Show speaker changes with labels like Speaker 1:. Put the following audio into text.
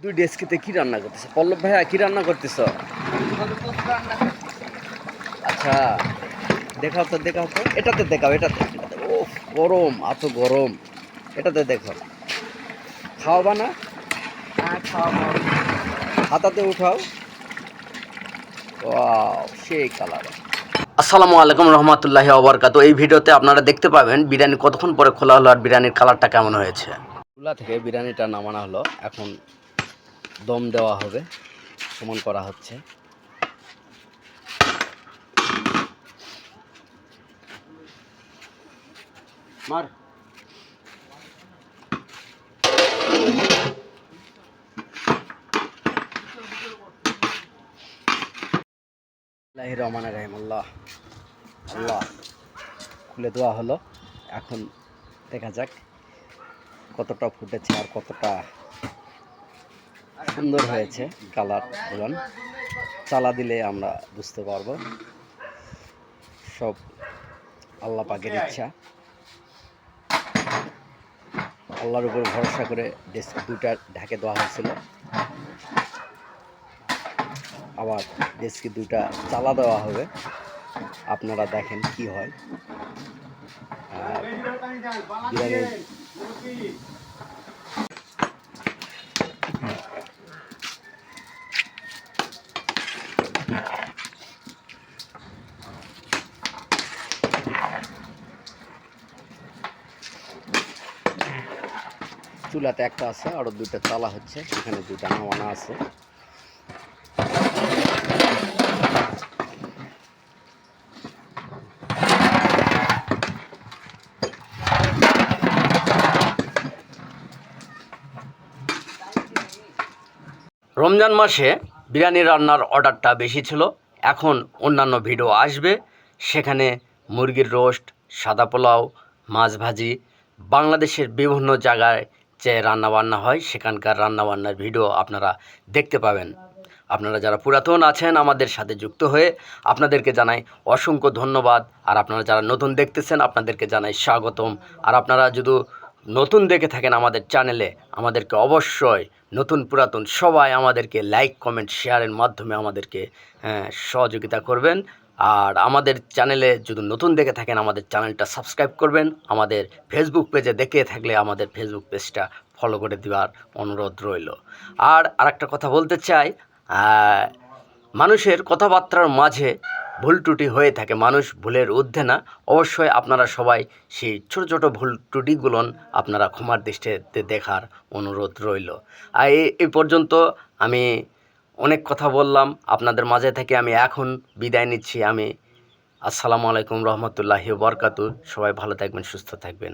Speaker 1: দুই ডেস্কিতে কি রান্না করতেছ পল্লব ভাইয়া? কি রান্না করতেছ? আচ্ছা, দেখাও তো দেখাও তো, এটাতে দেখাও, এটাতে। ও গরম, এত গরম। এটাতে দেখো, খাওয়াবা না? হাতাতে উঠাও। ওয়াও, সেই কালার। আসসালামু আলাইকুম রহমতুল্লাহি ওয়া বারাকাতুহু। এই ভিডিওতে আপনারা দেখতে পাবেন বিরিয়ানি কতক্ষণ পরে খোলা হলো আর বিরিয়ানির কালারটা কেমন হয়েছে। চুলা থেকে বিরিয়ানিটা নামানো হলো, এখন দম দেওয়া হবে, সমান করা হচ্ছে। মার রহমানির রহিম। আল্লাহ আল্লাহ, খুলে দেওয়া হলো। এখন দেখা যাক কতটা ফুটেছে আর কতটা সুন্দর হয়েছে কালার। বলুন, চালা দিলে আমরা বুঝতে পারবো। সব আল্লাহ পাকের ইচ্ছা। আল্লাহর উপর ভরসা করে ডেস্ক দুটা ঢাকে দেওয়া হয়েছিল, আবার ডেস্কে দুটা চালা দেওয়া হবে। আপনারা দেখেন কি হয়। বিরিয়ানি চুলাতে একটা আছে, আরো দুইটা চালা হচ্ছে, এখানে দুইটা নামানো আছে। রমজান মাসে বিরিয়ানি রান্নার অর্ডারটা বেশি ছিল। এখন অন্যান্য ভিডিও আসবে, সেখানে মুরগির রোস্ট, সাদা পোলাও, মাছ ভাজি, বাংলাদেশের বিভিন্ন জায়গায় যে রান্নাবান্না হয় সেখানকার রান্নাবান্নার ভিডিও আপনারা দেখতে পাবেন। আপনারা যারা পুরাতন আছেন আমাদের সাথে যুক্ত হয়ে আপনাদেরকে জানাই অসংখ্য ধন্যবাদ। আর আপনারা যারা নতুন দেখতেছেন আপনাদেরকে জানাই স্বাগতম। আর আপনারা যদি নতুন দেখে থাকেন আমাদের চ্যানেলে, আমাদেরকে অবশ্যই নতুন পুরাতন সবাই আমাদেরকে লাইক কমেন্ট শেয়ারের মাধ্যমে আমাদেরকে সহযোগিতা করবেন। আর আমাদের চ্যানেলে যদি নতুন দেখে থাকেন আমাদের চ্যানেলটা সাবস্ক্রাইব করবেন। আমাদের ফেসবুক পেজে দেখে থাকলে আমাদের ফেসবুক পেজটা ফলো করে দেওয়ার অনুরোধ রইল। আর আরেকটা কথা বলতে চাই, মানুষের কথাবার্তার মাঝে ভুল ত্রুটি হয়ে থাকে, মানুষ ভুলের ঊর্ধ্বে না। অবশ্যই আপনারা সবাই সেই ছোটো ছোটো ভুল ত্রুটিগুলো আপনারা ক্ষমার দৃষ্টিতে দেখার অনুরোধ রইল। আর এই পর্যন্ত আমি অনেক কথা বললাম, আপনাদের মাঝে থেকে আমি এখন বিদায় নিচ্ছি। আমি আসসালামু আলাইকুম রহমতুল্লাহি ওয়া বারাকাতুহু। সবাই ভালো থাকবেন, সুস্থ থাকবেন।